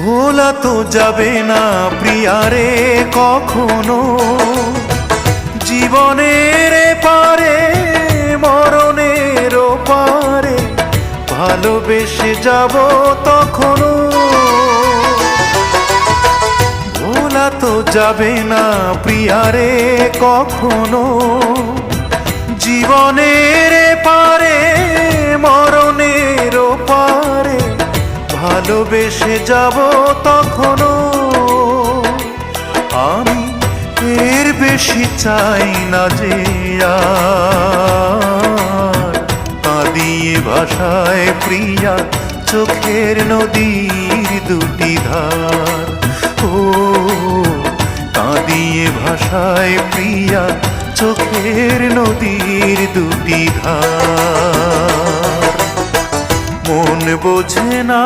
ভোলা তো যাবে না প্রিয়ারে কখনো, জীবনের পারে মরণের পারে ভালোবেসে যাব তখনো। ভোলা তো যাবে না প্রিয়ারে কখনো, জীবনের পারে মরণের পারে ভালোবেসে যাব তখনো। আমি এর বেশি চাই না যে আর কাঁদিয়ে ভাষায় প্রিয়া চোখের নদীর দুটি ধার। ও কাঁদিয়ে ভাষায় প্রিয়া চোখের নদীর দুটি ধার। মন বোঝে না